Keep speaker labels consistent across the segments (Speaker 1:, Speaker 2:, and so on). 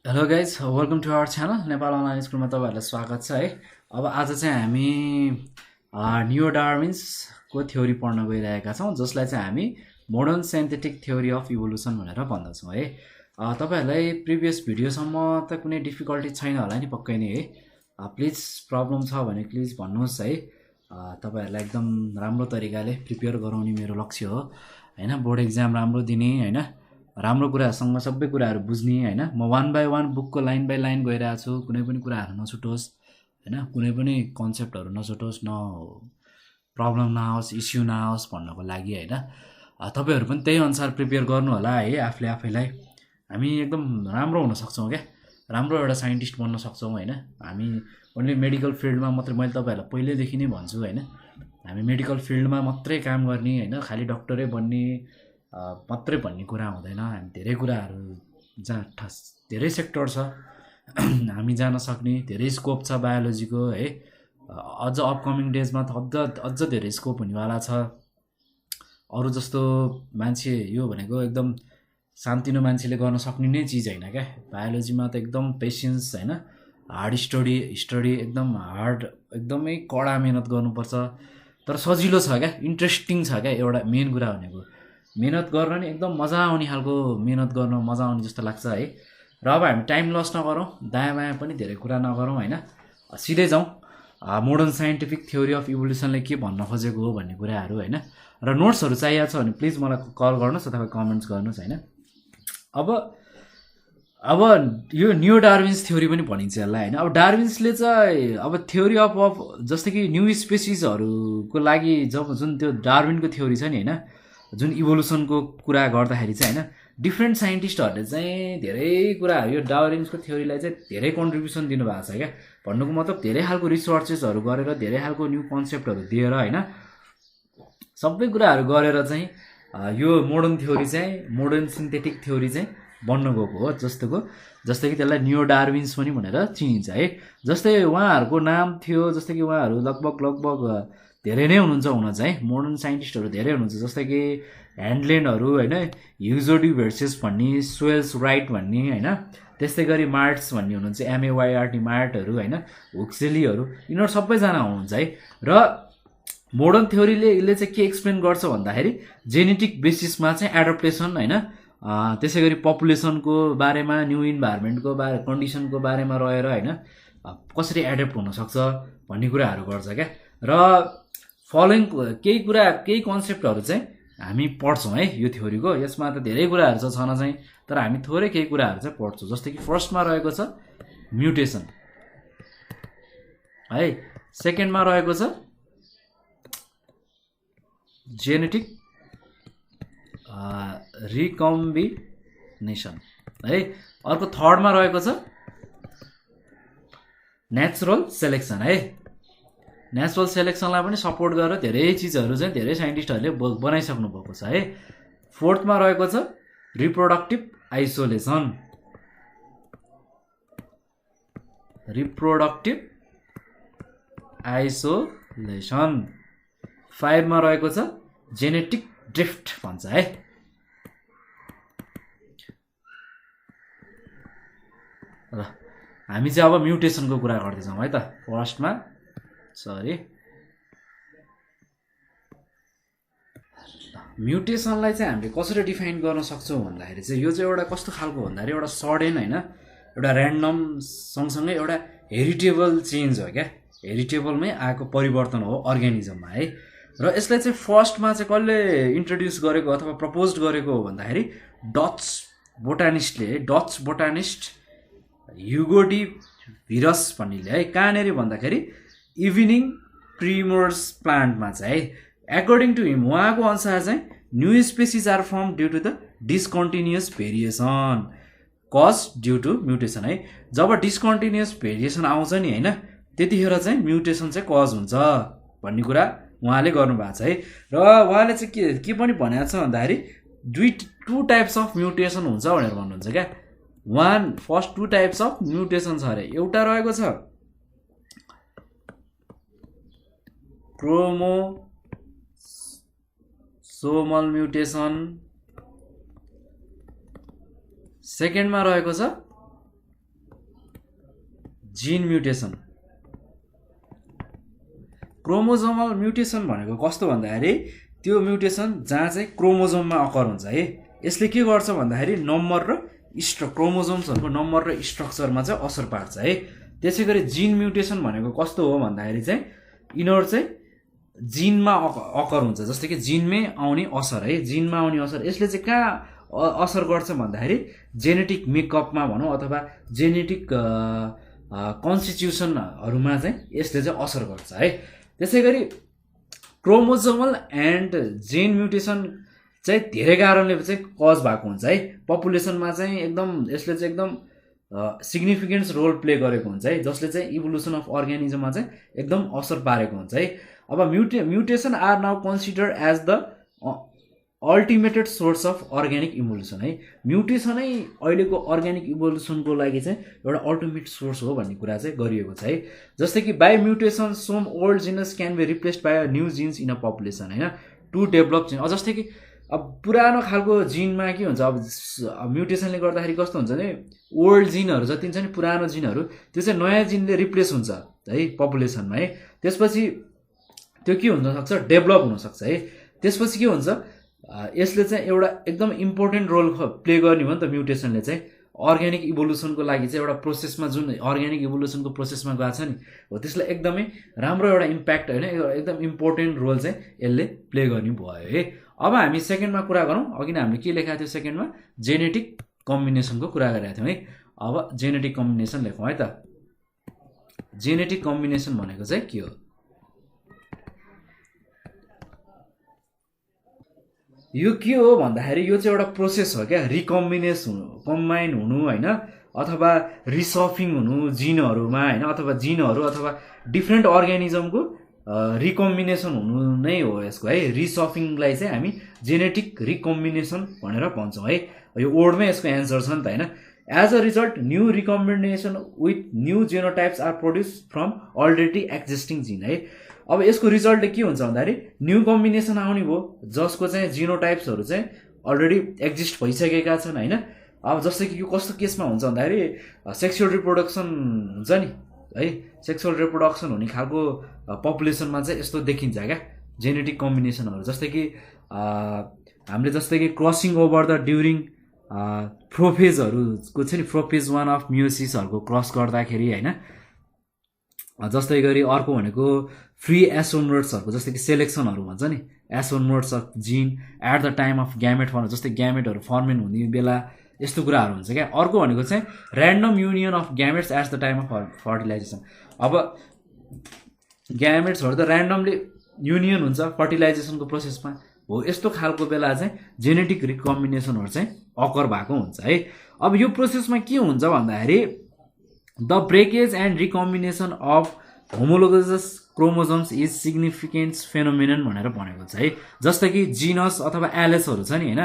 Speaker 1: Hello guys welcome to our channel Nepal online स्कुलमा तपाईँहरूलाई स्वागत छ है। अब आज चाहिँ हामी नियो डार्विन्सको थ्योरी पढ्न गइरहेका छौँ, जसलाई चाहिँ हामी modern synthetic theory of evolution भनेर भन्दछौँ है। तपाईँहरूलाई प्रिभियस भिडियोसम्म त कुनै डिफिकल्टी छैन होला नि पक्कै नै है। प्लिज प्रब्लम छ भने प्लिज भन्नुहोस् है। तपाईँहरूलाई एकदम राम्रो तरिकाले प्रिपेयर गराउने मेरो लक्ष्य हो होइन। बोर्ड एक्जाम राम्रो दिने होइन, राम्रो कुराहरूसँग सबै कुराहरू बुझ्ने होइन। म वान बाई वान बुकको लाइन बाई लाइन गइरहेको छु, कुनै पनि कुराहरू नछुटोस् होइन, कुनै पनि कन्सेप्टहरू नछुटोस्, न प्रब्लम नआओस्, इस्यु नआओस् भन्नको लागि होइन। तपाईँहरू पनि त्यही अनुसार प्रिपेयर गर्नु होला है आफूले आफैलाई। हामी एकदम राम्रो हुन सक्छौँ क्या, राम्रो एउटा साइन्टिस्ट बन्न सक्छौँ होइन। हामी ओन्ली मेडिकल फिल्डमा मात्रै, मैले तपाईँहरूलाई पहिल्यैदेखि नै भन्छु होइन, हामी मेडिकल फिल्डमा मात्रै काम गर्ने होइन, खालि डक्टरै बन्ने मात्रै भन्ने कुरा हुँदैन। हामी धेरै कुराहरू जहाँ धेरै सेक्टर छ हामी जान सक्ने, धेरै स्कोप छ बायोलोजीको है। अझ अपकमिङ डेजमा त अझ धेरै स्कोप हुनेवाला छ। अरू जस्तो मान्छे यो भनेको एकदम सानोतिनो मान्छेले गर्न सक्ने नै चिज होइन क्या। बायोलोजीमा त एकदम पेसेन्स होइन, हार्ड स्टडी एकदम हार्ड, एकदमै कडा मिहिनेत गर्नुपर्छ। तर सजिलो छ क्या, इन्ट्रेस्टिङ छ क्या। एउटा मेन कुरा भनेको मिहिनेत गर्न नि एकदम मजा आउने खालको, मिहिनेत गर्न मजा आउने जस्तो लाग्छ है। र अब हामी टाइम लस नगरौँ, दायाँ बायाँ पनि धेरै कुरा नगरौँ होइन, सिधै जाउँ मोडर्न साइन्टिफिक थ्योरी अफ इभोल्युसनले के भन्न खोजेको हो भन्ने कुराहरू होइन। र नोट्सहरू चाहिएको छ भने प्लिज मलाई कल गर्नुहोस् अथवा कमेन्ट्स गर्नुहोस् होइन। अब अब यो न्यू डार्विन्स थ्योरी पनि भनिन्छ यसलाई होइन। अब डार्विन्सले चाहिँ अब थ्योरी अफ जस्तै कि न्यू स्पेसिसहरूको लागि जुन त्यो डार्विनको थ्योरी छ नि होइन, जुन इभोल्युसनको कुरा गर्दाखेरि चाहिँ होइन, डिफ्रेन्ट साइन्टिस्टहरूले चाहिँ धेरै कुराहरू यो डार्विन्सको थ्योरीलाई चाहिँ धेरै कन्ट्रिब्युसन दिनुभएको छ क्या। भन्नुको मतलब धेरै खालको रिसर्चेसहरू गरेर, धेरै खालको न्यू कन्सेप्टहरू दिएर होइन, सबै कुराहरू गरेर चाहिँ यो मोडर्न थ्योरी चाहिँ, मोडर्न सिन्थेटिक थ्योरी चाहिँ बन्न गएको हो। जस्तै कि त्यसलाई नियो डार्विन्स पनि भनेर चिनिन्छ है। जस्तै उहाँहरूको नाम थियो, जस्तै कि उहाँहरू लगभग धेरै नै हुनुहुन्छ हुन चाहिँ, मोडर्न साइन्टिस्टहरू धेरै हुनुहुन्छ। जस्तै कि ह्यान्डलेन्डहरू होइन, ह्युजोडी भेर्सेस भन्ने, स्वेल्स राइट भन्ने होइन, त्यस्तै गरी मार्ट्स भन्ने हुनुहुन्छ, एमएवाइआरटी मार्टहरू होइन, हुक्सेलीहरू, यिनीहरू सबैजना हुनुहुन्छ है। र मोडर्न थ्योरीले यसले चाहिँ के एक्सप्लेन गर्छ भन्दाखेरि जेनेटिक बेसिसमा चाहिँ एडप्टेसन होइन, त्यसै गरी पपुलेसनको बारेमा, न्यू इन्भाइरोमेन्टको कन्डिसनको बारेमा रहेर होइन, कसरी एडप्ट हुनसक्छ भन्ने कुराहरू गर्छ क्या। र फलोइङ केही कन्सेप्टहरू चाहिँ हामी पढ्छौँ है यो थ्योरीको। यसमा त धेरै कुराहरू छ छन चाहिँ, तर हामी थोरै केही कुराहरू चाहिँ पढ्छौँ। जस्तै कि फर्स्टमा रहेको छ म्युटेसन है, सेकेन्डमा रहेको छ जेनेटिक रिकम्बिनेसन है, अर्को थर्डमा रहेको छ नेचुरल सेलेक्सन है। नेचुरल सेलेक्सनलाई पनि सपोर्ट गरेर धेरै चिजहरू चाहिँ धेरै साइन्टिस्टहरूले बनाइसक्नु भएको छ है। फोर्थमा रहेको छ रिप्रोडक्टिभ आइसोलेसन, रिप्रोडक्टिभ आइसोलेसन। फाइभमा रहेको छ जेनेटिक ड्रिफ्ट भन्छ है। र हामी चाहिँ अब म्युटेसनको कुरा गर्दैछौँ है त। फर्स्टमा म्युटेसनलाई चाहिँ हामीले कसरी डिफाइन गर्न सक्छौँ भन्दाखेरि चाहिँ यो चाहिँ एउटा कस्तो खालको भन्दाखेरि एउटा सडेन होइन, एउटा ऱ्यान्डम सँगसँगै एउटा हेरिटेबल चेन्ज हो क्या। हेरिटेबलमै आएको परिवर्तन हो अर्ग्यानिजममा है। र यसलाई चाहिँ फर्स्टमा चाहिँ कसले इन्ट्रोड्युस गरेको अथवा प्रपोज गरेको हो भन्दाखेरि डच बोटानिस्ट ह्युगो डी भिरस भन्नेले है। कहाँनिर भन्दाखेरि इभिनिङ प्रिमर्स प्लान्टमा चाहिँ है। एकर्डिङ टु हिम, उहाँको अनुसार चाहिँ new species are form due to the discontinuous variation cause due to mutation है। जब डिसकन्टिन्युस भेरिएसन आउँछ नि होइन, त्यतिखेर चाहिँ म्युटेसन चाहिँ कज हुन्छ भन्ने कुरा उहाँले गर्नुभएको छ है। र उहाँले चाहिँ के पनि भनेको छ भन्दाखेरि टु टाइप्स अफ म्युटेसन हुन्छ भनेर भन्नुहुन्छ क्या। First to types of mutation छ अरे। एउटा रहेको छ क्रोमोसोमल म्युटेसन, सेकेन्डमा रहेको छ जिन म्युटेसन। क्रोमोजोमल म्युटेसन भनेको कस्तो भन्दाखेरि त्यो म्युटेसन जहाँ चाहिँ क्रोमोजोममा अकर हुन्छ है। यसले के गर्छ भन्दाखेरि नम्बर र क्रोमोजोम्सहरूको नम्बर र स्ट्रक्चरमा चाहिँ असर पार्छ है। त्यसै गरी जिन म्युटेसन भनेको कस्तो हो भन्दाखेरि चाहिँ यिनीहरू चाहिँ जिनमा अकर हुन्छ, जस्तै कि जिनमै आउने असर है। जिनमा आउने असर यसले चाहिँ कहाँ असर गर्छ भन्दाखेरि जेनेटिक मेकअपमा भनौँ अथवा जेनेटिक कन्स्टिट्युसनहरूमा चाहिँ यसले चाहिँ असर गर्छ है। त्यसै गरी क्रोमोजोमल एन्ड जिन म्युटेसन चाहिँ धेरै कारणले चाहिँ कज भएको हुन्छ है। पपुलेसनमा चाहिँ एकदम यसले चाहिँ एकदम सिग्निफिकेन्स रोल प्ले गरेको हुन्छ है, जसले चाहिँ इभोल्युसन अफ अर्ग्यानिजममा चाहिँ एकदम असर पारेको हुन्छ है। अब mutation are now consider as the ultimate source of organic evolution है। म्युटेसनै अहिलेको अर्ग्यानिक इभोल्युसनको लागि चाहिँ एउटा अल्टिमेट सोर्स हो भन्ने कुरा चाहिँ गरिएको छ है। जस्तै कि by mutation some old genes can be replaced by a new genes in a population होइन, टु डेभलप जिन। जस्तै कि अब पुरानो खालको जिनमा के हुन्छ, अब म्युटेसनले गर्दाखेरि कस्तो हुन्छ भने ओल्ड जिनहरू जति छ नि पुरानो जिनहरू त्यो चाहिँ नयाँ जिनले रिप्लेस हुन्छ है पपुलेसनमा है। त्यसपछि त्यो के हुनसक्छ, डेभलप हुनसक्छ है। त्यसपछि के हुन्छ, यसले चाहिँ एउटा एकदम इम्पोर्टेन्ट रोल प्ले गर्ने हो नि त म्युटेसनले चाहिँ अर्ग्यानिक इभोल्युसनको लागि चाहिँ एउटा प्रोसेसमा, जुन अर्ग्यानिक इभोल्युसनको प्रोसेसमा गएको छ नि हो त्यसलाई एकदमै राम्रो एउटा इम्प्याक्ट होइन एकदम इम्पोर्टेन्ट रोल चाहिँ यसले प्ले गर्ने भयो है। अब हामी सेकेन्डमा कुरा गरौँ। अघि नै हामीले के लेखाएको थियो सेकेन्डमा, जेनेटिक कम्बिनेसनको कुरा गरेका थियौँ है। अब जेनेटिक कम्बिनेसन लेखौँ है त। जेनेटिक कम्बिनेसन भनेको चाहिँ के हो? यो के हो भन्दाखेरि यो चाहिँ एउटा प्रोसेस हो क्या, कम्बाइन हुनु होइन, अथवा रिसफिङ हुनु जिनहरूमा होइन, अथवा जिनहरू अथवा डिफ्रेन्ट अर्ग्यानिजमको रिकम्बिनेसन हुनु नै हो यसको है। रिसफिङलाई चाहिँ हामी जेनेटिक रिकम्बिनेसन भनेर भन्छौँ है। यो वर्डमै यसको एन्सर छ नि त होइन। As a result new recombination with new genotypes are produce from already existing gene है। अब यसको रिजल्टले के हुन्छ भन्दाखेरि न्यू कम्बिनेसन आउने भयो जसको चाहिँ जिनोटाइप्सहरू चाहिँ अलरेडी एक्जिस्ट भइसकेका छन् होइन। अब जस्तै कि यो कस्तो केसमा हुन्छ भन्दाखेरि सेक्सुअल रिप्रोडक्सन हुन्छ नि है, सेक्सुअल रिप्रोडक्सन हुने खालको पपुलेसनमा चाहिँ यस्तो देखिन्छ क्या जेनेटिक कम्बिनेसनहरू। जस्तै कि हामीले जस्तै कि क्रसिङ ओभर द ड्युरिङ प्रोफेजहरूको चाहिँ नि प्रोफेज 1 अफ म्युसिसहरूको क्रस गर्दाखेरि होइन। जस्तै गरी अर्को भनेको फ्री एसोनोट्सहरूको, जस्तै कि सेलेक्सनहरू भन्छ नि, assortments of gene at the time of gamete form, जस्तै ग्यामेटहरू फर्मेन्ट हुने बेला यस्तो कुराहरू हुन्छ क्या। अर्को भनेको चाहिँ random union of gametes at the time of fertilisation. अब ग्यामेट्सहरू त ऱ्यान्डमली युनियन हुन्छ फर्टिलाइजेसनको प्रोसेसमा हो, यस्तो खालको बेला चाहिँ जेनेटिक रिकम्बिनेसनहरू चाहिँ अकर भएको हुन्छ है। अब यो प्रोसेसमा के हुन्छ भन्दाखेरि the breakage and recombination of homologous chromosomes is significant phenomenon भनेर भनेको छ है। जस्तै कि जिनस अथवा एलेसहरू छ नि होइन,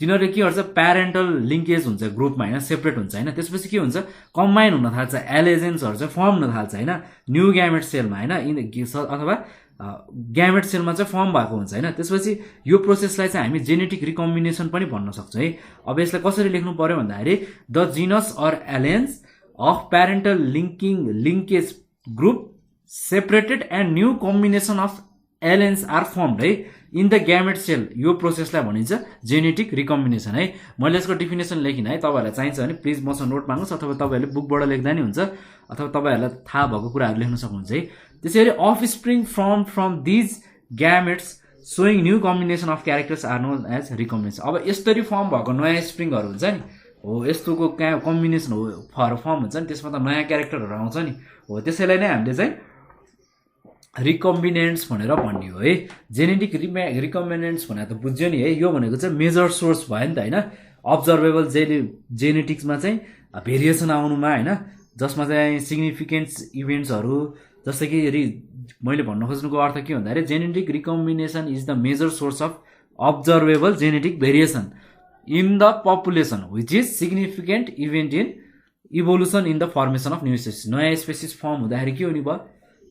Speaker 1: तिनीहरूले के गर्छ, प्यारेन्टल लिङ्केज हुन्छ ग्रुपमा होइन, सेपरेट हुन्छ होइन। त्यसपछि के हुन्छ, कम्बाइन हुन थाल्छ, एलेजेन्सहरू चाहिँ फर्म हुन थाल्छ होइन न्यू ग्यामेट सेलमा होइन, अथवा ग्यामेट सेलमा चाहिँ फर्म भएको हुन्छ होइन। त्यसपछि यो प्रोसेसलाई चाहिँ हामी जेनेटिक रिकम्बिनेसन पनि भन्न सक्छौँ है। अब यसलाई कसरी लेख्नु पर्यो भन्दाखेरि the genes or alleles of parental linkage group separated and new combination of alleles are formed है इन द ग्यामेट सेल। यो प्रोसेसलाई भनिन्छ जेनेटिक रिकम्बिनेसन है। मैले यसको डिफिनेसन लेखिनँ है, तपाईँहरूलाई चाहिन्छ भने प्लिज मसँग नोट माग्नुहोस्, अथवा तपाईँहरूले बुकबाट लेख्दा नि हुन्छ, अथवा तपाईँहरूलाई थाहा भएको कुराहरू लेख्न सक्नुहुन्छ है। त्यसै गरी offspring from these gametes showing new combination of characters are known as recombination. अब यसरी फर्म भएको नयाँ स्प्रिङहरू हुन्छ नि हो, यस्तोको कम्बिनेसन हो फर्म हुन्छ नि, त्यसमा त नयाँ क्यारेक्टरहरू आउँछ नि हो, त्यसैलाई नै हामीले चाहिँ रिकम्बिनेन्ट्स भनेर भन्ने हो है। जेनेटिक रिकम्बिनेन्ट्स भनेर त बुझ्यो नि है, यो भनेको चाहिँ मेजर सोर्स भयो नि त होइन, अब्जर्भेबल जेनेटिक्समा चाहिँ भेरिएसन आउनुमा होइन, जसमा चाहिँ सिग्निफिकेन्ट इभेन्ट्सहरू जस्तै कि मैले भन्न खोज्नुको अर्थ के भन्दाखेरि genetic recombination is the major source of observable genetic variation in the population which is significant event in evolution in the formation of new species. नयाँ स्पेसिस फर्म हुँदाखेरि के हुने भयो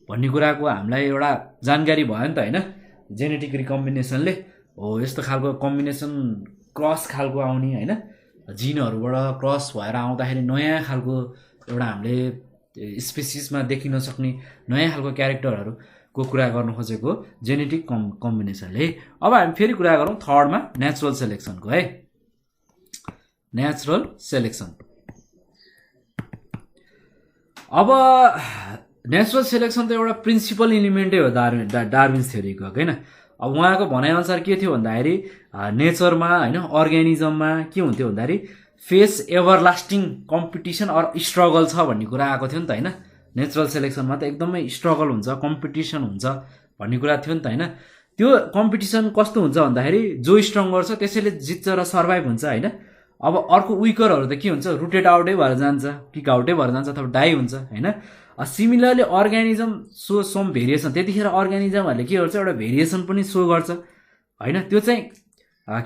Speaker 1: भन्ने कुराको हामीलाई एउटा जानकारी भयो नि त होइन जेनेटिक रिकम्बिनेसनले हो। यस्तो खालको कम्बिनेसन क्रस खालको आउने होइन, जिनहरूबाट क्रस भएर आउँदाखेरि नयाँ खालको एउटा हामीले स्पेसिसमा देखिन सक्ने नयाँ खालको क्यारेक्टरहरूको कुरा गर्नु खोजेको जेनेटिक कम्बिनेसनले। अब हामी फेरि कुरा गरौँ थर्डमा नेचुरल सेलेक्सनको है। नेचुरल सेलेक्सन, अब नेचुरल सेलेक्सन त एउटा प्रिन्सिपल इलिमेन्टै हो डार्विन्स थ्योरीको होइन। अब उहाँको भनाइअनुसार के थियो भन्दाखेरि नेचरमा होइन अर्ग्यानिजममा के हुन्थ्यो भन्दाखेरि फेस एभरलास्टिङ कम्पिटिसन अर स्ट्रगल छ भन्ने कुरा आएको थियो नि त होइन। नेचुरल सेलेक्सनमा त एकदमै स्ट्रगल हुन्छ, कम्पिटिसन हुन्छ भन्ने कुरा थियो नि त होइन। त्यो कम्पिटिसन कस्तो हुन्छ भन्दाखेरि जो स्ट्रङ्गर छ त्यसैले जित्छ र सर्भाइभ हुन्छ होइन। अब अर्को विकरहरू त के हुन्छ, रुटेड आउटै भएर जान्छ, किक आउटै भएर जान्छ अथवा डाई हुन्छ होइन। Similarly organism show some variation, त्यतिखेर अर्ग्यानिजमहरूले के गर्छ एउटा भेरिएसन पनि सो गर्छ होइन। त्यो चाहिँ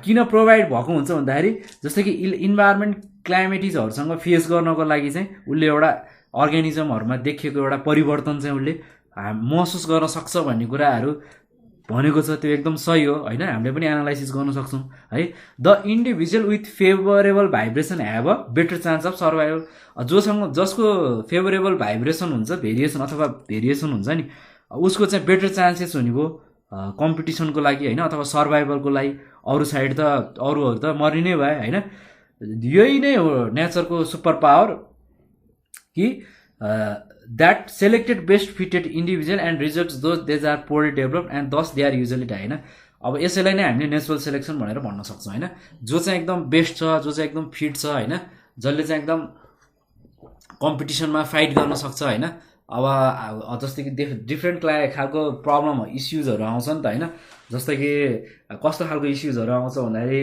Speaker 1: किन प्रोभाइड भएको हुन्छ भन्दाखेरि जस्तै कि इन्भाइरोमेन्ट क्लाइमेटिजहरूसँग फेस गर्नको लागि चाहिँ उसले एउटा अर्ग्यानिजमहरूमा देखिएको एउटा परिवर्तन चाहिँ उसले महसुस गर्न सक्छ भन्ने कुराहरू भनेको छ। त्यो एकदम सही हो होइन, हामीले पनि एनालाइसिस गर्न सक्छौँ है। The individual with favourable vibration have a better chance of survival, जसको फेभरेबल भाइब्रेसन हुन्छ भेरिएसन अथवा भेरिएसन हुन्छ नि उसको चाहिँ बेटर चान्सेस हुने भयो कम्पिटिसनको लागि होइन अथवा सर्भाइभलको लागि। अरू साइड त अरूहरू त मरि नै भयो होइन। यही नै हो नेचरको सुपर पावर कि that selected best fitted individual and results those these are poorly developed and thus they are usually die होइन। अब यसैलाई नै हामीले नेचुरल सेलेक्सन भनेर भन्न सक्छौँ होइन। जो चाहिँ एकदम बेस्ट छ, जो चाहिँ एकदम फिट छ होइन, जसले चाहिँ एकदम कम्पिटिसनमा फाइट गर्न सक्छ होइन। अब जस्तै कि डिफ्रेन्ट खालको प्रब्लम इस्युजहरू आउँछ नि त होइन। जस्तै कि कस्तो खालको इस्युजहरू आउँछ भन्दाखेरि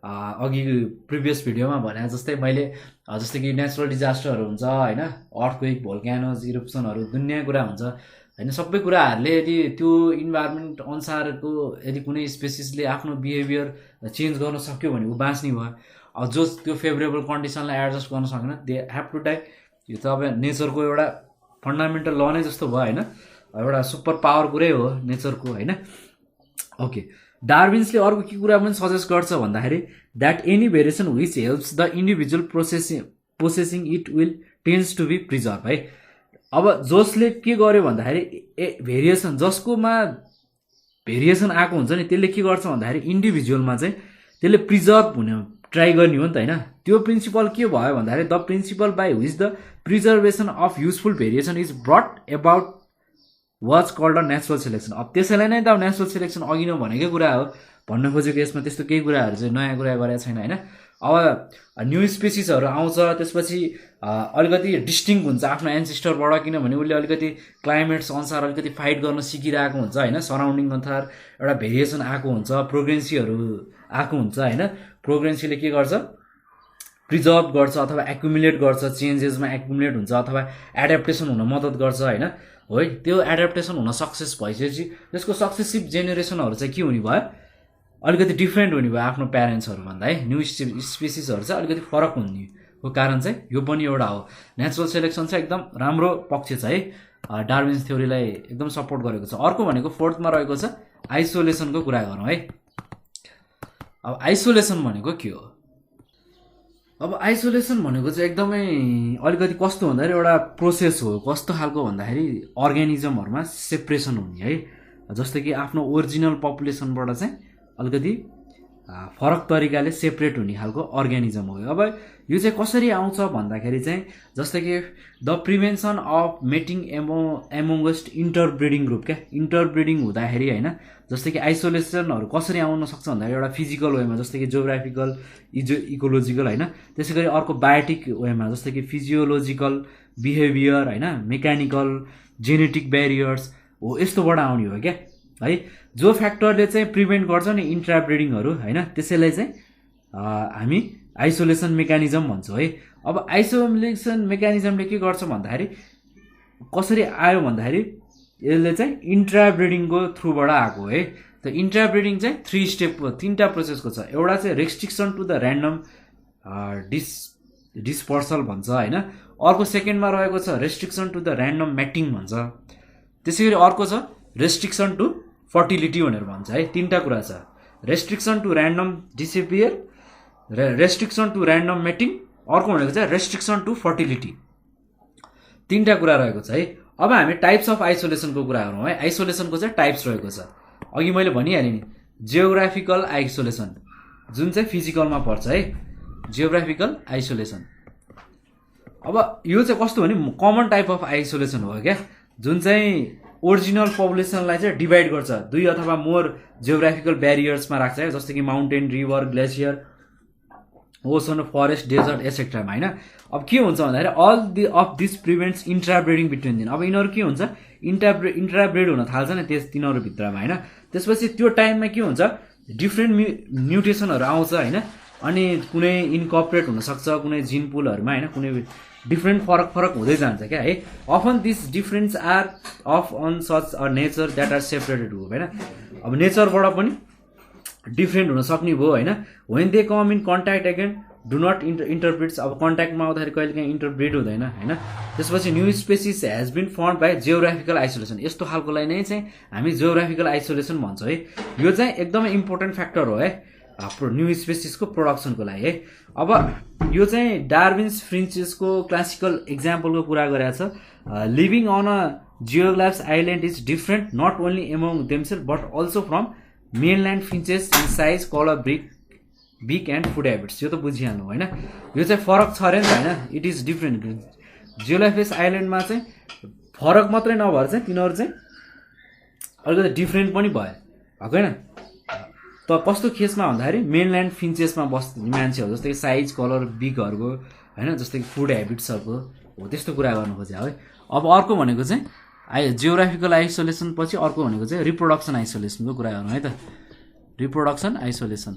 Speaker 1: अघि प्रिभियस भिडियोमा भने जस्तै मैले जस्तै कि नेचुरल डिजास्टरहरू हुन्छ होइन, अर्थक्वेक, भोल्क्यानोज, इरप्सनहरू दुनियाँ कुरा हुन्छ होइन। सबै कुराहरूले यदि त्यो इन्भाइरोमेन्ट अनुसारको यदि कुनै स्पेसिसले आफ्नो बिहेभियर चेन्ज गर्न सक्यो भने ऊ बाँच्ने भयो। अब जो त्यो फेभरेबल कन्डिसनलाई एडजस्ट गर्न सकेन दे ह्याभ टु डाई। यो त अब नेचरको एउटा फन्डामेन्टल ल नै जस्तो भयो होइन, एउटा सुपर पावर कुरै हो नेचरको होइन। ओके, डार्विन्सले अर्को के कुरा पनि सजेस्ट गर्छ भन्दाखेरि that any variation which helps the individual processing it will tends to be preserve है। अब जसले के गर्यो भन्दाखेरि भेरिएसन जसकोमा भेरिएसन आएको हुन्छ नि त्यसले के गर्छ भन्दाखेरि इन्डिभिजुअलमा चाहिँ त्यसले प्रिजर्भ हुने ट्राई गर्ने हो नि त होइन। त्यो प्रिन्सिपल के भयो भन्दाखेरि the principle by which the preservation of useful variation is brought about was called a natural selection. अब त्यसैलाई नै त अब नेचुरल सेलेक्सन अघि नै भनेकै कुरा हो भन्न खोजेको। यसमा त्यस्तो केही कुराहरू चाहिँ नयाँ कुरा गरेको छैन होइन। अब न्यू स्पेसिसहरू आउँछ त्यसपछि अलिकति डिस्टिङ हुन्छ आफ्नो एन्सेस्टरबाट, किनभने उसले अलिकति क्लाइमेट्स अनुसार अलिकति फाइट गर्न सिकिरहेको हुन्छ होइन। सराउन्डिङ अनुसार एउटा भेरिएसन आएको हुन्छ, प्रोग्रेन्सीहरू आएको हुन्छ होइन। प्रोग्रेन्सीले के गर्छ, प्रिजर्भ गर्छ अथवा एक्युमुलेट गर्छ, चेन्जेसमा एक्युमुलेट हुन्छ अथवा एडाप्टेसन हुन मद्दत गर्छ होइन। है त्यो एडाप्टेसन हुन सक्सेस भइसकेपछि त्यसको सक्सेसिभ जेनेरेसनहरू चाहिँ के हुने भयो, अलिकति डिफ्रेन्ट हुने भयो आफ्नो प्यारेन्ट्सहरूभन्दा है। न्यू स्पेसिसहरू चाहिँ अलिकति फरक हुनेको कारण चाहिँ यो पनि एउटा हो। नेचुरल सेलेक्सन चाहिँ एकदम राम्रो पक्ष छ है, डार्विन्स थ्योरीलाई एकदम सपोर्ट गरेको छ। अर्को भनेको फोर्थमा रहेको छ आइसोलेसनको कुरा गरौँ है। अब आइसोलेसन भनेको के हो? अब आइसोलेसन भनेको चाहिँ एकदमै अलिकति कस्तो भन्दाखेरि एउटा प्रोसेस हो। कस्तो खालको भन्दाखेरि अर्ग्यानिजमहरूमा सेपरेसन हुने है। जस्तै कि आफ्नो ओरिजिनल पपुलेसनबाट चाहिँ अलिकति फरक तरिकाले सेपरेट हुने खालको अर्ग्यानिजम हो। अब यो चाहिँ कसरी आउँछ भन्दाखेरि चाहिँ जस्तै कि the prevention of mating amongst interbreeding group क्या, इन्टरब्रिडिङ हुँदाखेरि होइन। जस्तै कि आइसोलेसनहरू कसरी आउन सक्छ भन्दाखेरि एउटा फिजिकल वेमा जस्तै कि जियोग्राफिकल, इकोलोजिकल होइन। त्यसै गरी अर्को बायोटिक वेमा जस्तै कि फिजियोलोजिकल, बिहेभियर होइन, मेकानिकल, जेनेटिक ब्यारियर्स हो, यस्तोबाट आउने हो क्या है। जो फ्याक्टरले चाहिँ प्रिभेन्ट गर्छ नि इन्ट्राब्रिडिङहरू होइन, त्यसैलाई चाहिँ हामी आइसोलेसन मेकानिजम भन्छौँ है। अब आइसोलेसन मेकानिजमले के गर्छ भन्दाखेरि कसरी आयो भन्दाखेरि यसले चाहिँ इन्ट्राब्रिडिङको थ्रुबाट आएको है। त इन्ट्राब्रिडिङ चाहिँ 3 स्टेप 3टा प्रोसेसको छ। एउटा चाहिँ restriction to the random dispersal भन्छ होइन। अर्को सेकेन्डमा रहेको छ restriction to the random mating भन्छ। त्यसै गरी अर्को छ रेस्ट्रिक्सन टु फर्टिलिटी भनेर भन्छ है। 3टा कुरा छ, restriction to random disappear, restriction to random mating, अर्को भनेको चाहिँ रेस्ट्रिक्सन टु फर्टिलिटी। तीनटा कुरा रहेको छ है। अब हामी टाइप्स अफ आइसोलेसनको कुरा गरौँ है। आइसोलेसनको चाहिँ टाइप्स रहेको छ। अघि मैले भनिहालेँ नि, जियोग्राफिकल आइसोलेसन जुन चाहिँ फिजिकलमा पर्छ है, जियोग्राफिकल आइसोलेसन। अब यो चाहिँ कस्तो भने कमन टाइप अफ आइसोलेसन हो क्या, जुन चाहिँ ओरिजिनल पपुलेसनलाई चाहिँ डिभाइड गर्छ, 2 अथवा मोर जियोग्राफिकल ब्यारियर्समा राख्छ है, जस्तो कि mountain, river, glacier, ocean, forest, desert एसेट्रामा होइन। अब के हुन्छ भन्दाखेरि all of this prevents intrabreeding between them. अब यिनीहरू के हुन्छ, इन्ट्राब्रिड हुन थाल्छ नि तिनीहरू भित्रमा होइन। त्यसपछि त्यो टाइममा के हुन्छ, डिफ्रेन्ट म्युटेसनहरू आउँछ होइन। अनि कुनै इन्कर्पोरेट हुनसक्छ कुनै जिन पुलहरूमा होइन, कुनै डिफ्रेन्ट फरक हुँदै जान्छ क्या है। Often this difference are of on such a nature that are separated हो होइन। अब नेचरबाट पनि डिफ्रेन्ट हुन सक्ने भयो होइन। When they come in contact again do not interbreeds. अब कन्ट्याक्टमा आउँदाखेरि कहिले काहीँ इन्टरब्रिड हुँदैन होइन। त्यसपछि new species has been found by geographical isolation. यस्तो खालकोलाई नै चाहिँ हामी जियोग्राफिकल आइसोलेसन भन्छौँ है। यो चाहिँ एकदमै इम्पोर्टेन्ट फ्याक्टर हो है न्यू स्पेसिसको प्रोडक्सनको लागि है। अब यो चाहिँ डार्विन्स फ्रिन्चेसको क्लासिकल इक्जाम्पलको कुरा गरेको छ। Living on a geographic island is different not only among themselves but also from mainland finches in size, colour, beak and food habits. यो त बुझिहाल्नु होइन। यो चाहिँ फरक छ अरे नि त होइन। It is different. जियोग्राफिस आइल्यान्डमा चाहिँ फरक मात्रै नभएर चाहिँ तिनीहरू चाहिँ अलिकति डिफ्रेन्ट पनि भयो होइन। त कस्तो केसमा भन्दाखेरि मेनल्यान्ड फिन्चेसमा बस्ने मान्छेहरू जस्तै कि साइज, कलर, बिकहरूको होइन, जस्तै कि फुड हेबिट्सहरूको हो, त्यस्तो कुरा गर्नु खोज्यो है। अब अर्को भनेको चाहिँ जियोग्राफिकल आइसोलेसन पछि अर्को भनेको चाहिँ रिप्रोडक्सन आइसोलेसनको कुरा गरौँ है त। रिप्रोडक्सन आइसोलेसन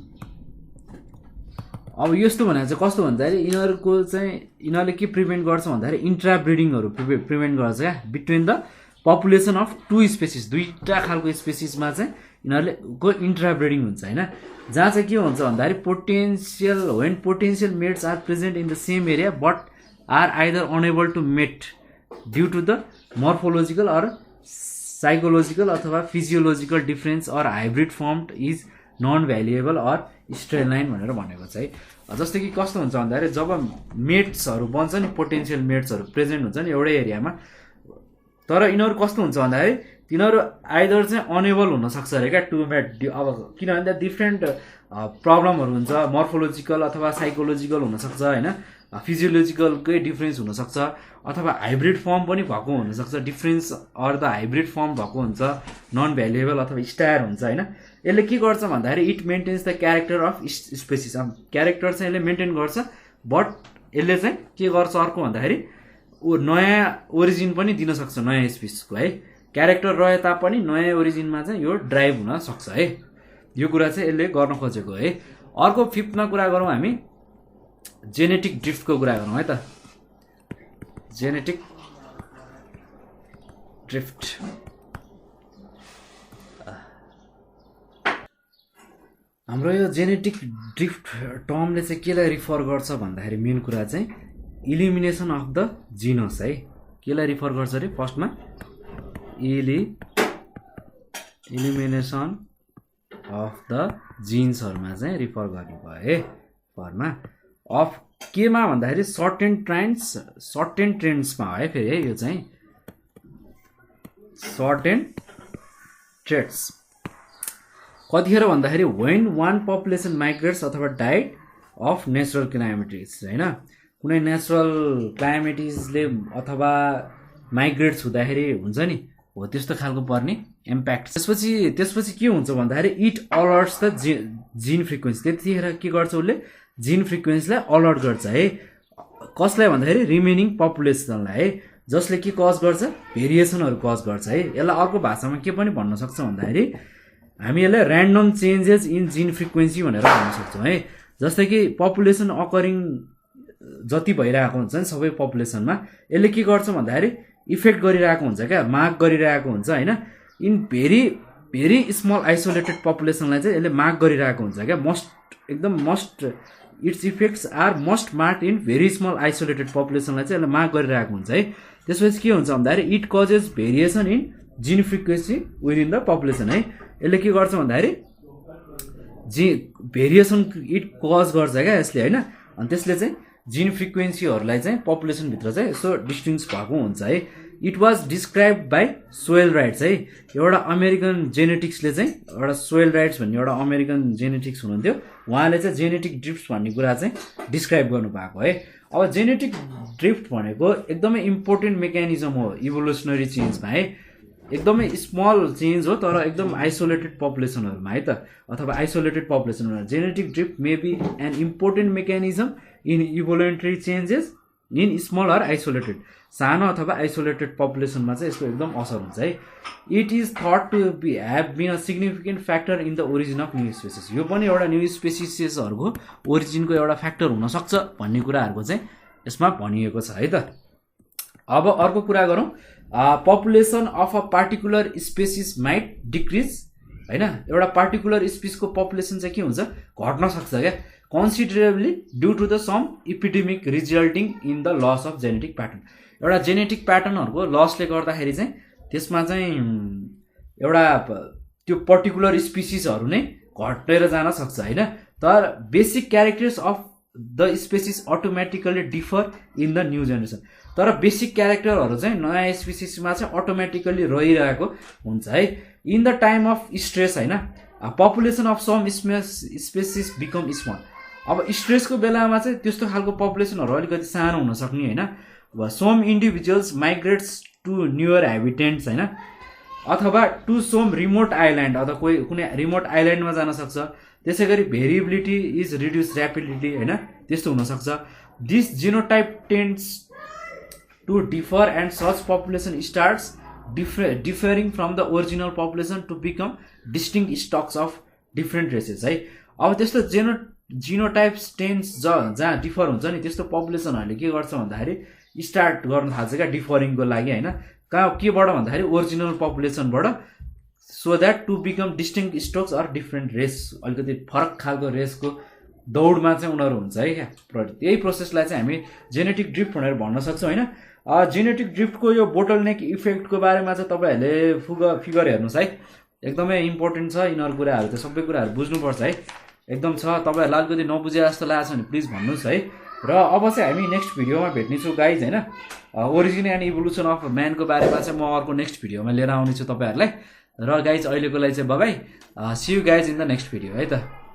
Speaker 1: अब यस्तो भनेको चाहिँ कस्तो भन्दाखेरि यिनीहरूले के प्रिभेन्ट गर्छ भन्दाखेरि इन्ट्राब्रिडिङहरू प्रिभेन्ट गर्छ क्या between the population of 2 species. 2टा खालको स्पेसिसमा चाहिँ यिनीहरूले को इन्ट्राब्रिडिङ हुन्छ होइन। जहाँ चाहिँ के हुन्छ भन्दाखेरि potential mates are present in the same area but are either unable to mate due to the morphological or psychological अथवा physiological difference or hybrid form is non valuable or sterile भनेर भनेको छ है। जस्तै कि कस्तो हुन्छ भन्दाखेरि जब मेट्सहरू बन्छ नि, पोटेन्सियल मेट्सहरू प्रेजेन्ट हुन्छ नि एउटै एरियामा, तर यिनीहरू कस्तो हुन्छ भन्दाखेरि तिनीहरू आइदर चाहिँ अनेबल हुनसक्छ अरे क्या टु मेट। अब किनभने डिफ्रेन्ट प्रब्लमहरू हुन्छ, मर्फोलोजिकल अथवा साइकोलोजिकल हुनसक्छ होइन, फिजियोलोजिकलकै डिफ्रेन्स हुनसक्छ अथवा हाइब्रिड फर्म पनि भएको हुनसक्छ। Difference or the hybrid form भएको हुन्छ, नन भ्यालुएबल अथवा स्टायर हुन्छ होइन। यसले के गर्छ भन्दाखेरि it maintains the character of species. अब क्यारेक्टर चाहिँ यसले मेन्टेन गर्छ बट यसले चाहिँ के गर्छ अर्को भन्दाखेरि नयाँ ओरिजिन पनि दिन सक्छ नयाँ स्पेसिसको है। क्यारेक्टर रहे तापनि नयाँ ओरिजिनमा चाहिँ यो ड्राइभ हुन सक्छ है। यो कुरा चाहिँ यसले गर्न खोजेको है। अर्को 5मा कुरा गरौँ हामी जेनेटिक ड्रिफ्टको कुरा गरौँ है त। जेनेटिक ड्रिफ्ट हाम्रो यो जेनेटिक ड्रिफ्ट टर्मले चाहिँ केलाई रिफर गर्छ भन्दाखेरि मेन कुरा चाहिँ इलिमिनेसन अफ द जिनस है। केलाई रिफर गर्छ अरे फर्स्टमा इलिमिनेसन अफ द जिन्सहरूमा चाहिँ रिफर गर्ने भयो है। फरमा अफ केमा भन्दाखेरि सर्टेन ट्रेन्ड्समा है फेरि है। यो चाहिँ सर्टेन ट्रेड्स कतिखेर भन्दाखेरि वेन वान पपुलेसन माइग्रेट्स अथवा डाइड अफ नेचुरल क्लाइमेटिज होइन। कुनै नेचुरल क्लाइमेटिजले अथवा माइग्रेट्स हुँदाखेरि हुन्छ नि हो त्यस्तो खालको पर्ने इम्प्याक्ट। त्यसपछि के हुन्छ भन्दाखेरि इट अलर्ट्स द जिन फ्रिक्वेन्सी। त्यतिखेर के गर्छ उसले जिन फ्रिक्वेन्सीलाई अलर्ट गर्छ है। कसलाई भन्दाखेरि रिमेनिङ पपुलेसनलाई है, जसले के कज गर्छ भेरिएसनहरू कज गर्छ है। यसलाई अर्को भाषामा के पनि भन्न सक्छ भन्दाखेरि हामी यसलाई ऱ्यान्डम चेन्जेस इन जिन फ्रिक्वेन्सी भनेर भन्न सक्छौँ है। जस्तै कि पपुलेसन अकरिङ जति भइरहेको हुन्छ नि सबै पपुलेसनमा, यसले के गर्छ भन्दाखेरि इफेक्ट गरिरहेको हुन्छ क्या, मार्क गरिरहेको हुन्छ होइन। इन भेरी स्मल आइसोलेटेड पपुलेसनलाई चाहिँ यसले मार्क गरिरहेको हुन्छ क्या। Its effects are most mark in very small isolated पपुलेसनलाई चाहिँ यसले मार्क गरिरहेको हुन्छ है। त्यसपछि के हुन्छ भन्दाखेरि इट कजेस भेरिएसन इन जिन frequency with in the population है। यसले के गर्छ भन्दाखेरि भेरिएसन इट कज गर्छ क्या यसले होइन। अनि त्यसले चाहिँ जिन फ्रिक्वेन्सीहरूलाई चाहिँ पपुलेसनभित्र चाहिँ यस्तो डिस्टिङ्स भएको हुन्छ है। It was describe by soil rights है। एउटा अमेरिकन जेनेटिक्सले चाहिँ एउटा सोयल राइट्स भन्ने एउटा अमेरिकन जेनेटिक्स हुनुहुन्थ्यो, उहाँले चाहिँ जेनेटिक ड्रिफ्ट भन्ने कुरा चाहिँ डिस्क्राइब गर्नुभएको है। अब जेनेटिक ड्रिफ्ट भनेको एकदमै इम्पोर्टेन्ट मेकानिजम हो इभोल्युसनरी चेन्जमा है। एकदमै स्मल चेन्ज हो तर एकदम आइसोलेटेड पपुलेसनहरूमा है त, अथवा आइसोलेटेड पपुलेसनहरूमा genetic drift may be an important mechanism in evolutionary changes in small or isolated, सानो अथवा आइसोलेटेड पपुलेसनमा चाहिँ यसको एकदम असर हुन्छ है। It is thought to be have been a significant factor in the origin of new species. यो पनि एउटा न्यू स्पेसिसहरूको ओरिजिनको एउटा फ्याक्टर हुनसक्छ भन्ने कुराहरूको चाहिँ यसमा भनिएको छ है त। अब अर्को कुरा गरौँ, population of a particular species might decrease होइन। एउटा पार्टिकुलर स्पेसिसको पपुलेसन चाहिँ के हुन्छ, घट्न सक्छ क्या considerably due to the some epidemic resulting in the loss of genetic pattern. एउटा जेनेटिक प्याटर्नहरूको लसले गर्दाखेरि चाहिँ त्यसमा चाहिँ एउटा त्यो पर्टिकुलर स्पिसिसहरू नै घटेर जान सक्छ होइन। तर basic characters of the species automatically differ in the new generation. तर बेसिक क्यारेक्टरहरू चाहिँ नयाँ स्पिसिसमा चाहिँ अटोमेटिकली रहिरहेको हुन्छ है। In the time of stress होइन, population of some species become small. अब स्ट्रेसको बेलामा चाहिँ त्यस्तो खालको पपुलेसनहरू अलिकति सानो हुन सक्ने होइन। अब some individuals migrates to newer habitants होइन, अथवा टु सम रिमोट आइल्यान्ड, अथवा कुनै रिमोट आइल्यान्डमा जान सक्छ। त्यसै गरी भेरिएबिलिटी इज रिड्युस ऱ्यापिडली होइन, त्यस्तो हुनसक्छ। This genotype tends to differ and such population starts differing from the original population to become distinct stocks of different races है। अब त्यस्तो जिनोटाइप्स टेन्स जहाँ डिफर हुन्छ नि, त्यस्तो पपुलेसनहरूले के गर्छ भन्दाखेरि स्टार्ट गर्न थाल्छ क्या डिफरिङको लागि होइन। कहाँ केबाट भन्दाखेरि ओरिजिनल पपुलेसनबाट, so that to become distinct stocks or different race, अलिकति फरक खालको रेसको दौडमा चाहिँ उनीहरू हुन्छ है क्या। त्यही प्रोसेसलाई चाहिँ हामी जेनेटिक ड्रिफ्ट भनेर भन्न सक्छौँ होइन। जेनेटिक ड्रिफ्टको यो बोटलनेक इफेक्टको बारेमा चाहिँ तपाईँहरूले फिगर हेर्नुहोस् है, एकदमै इम्पोर्टेन्ट छ। यिनीहरू कुराहरू चाहिँ सबै कुराहरू बुझ्नुपर्छ है, एकदम छ। तपाईँहरूलाई अलिकति नबुझे जस्तो लागेको छ भने प्लिज भन्नुहोस् है। र अब चाहिँ हामी नेक्स्ट भिडियोमा भेट्नेछौँ गाइज होइन। ओरिजिन एन्ड इभोल्युसन अफ म्यानको बारेमा चाहिँ म अर्को नेक्स्ट भिडियोमा लिएर आउनेछु तपाईँहरूलाई। र गाइज अहिलेको लागि चाहिँ bye, see you guys in the next video है त।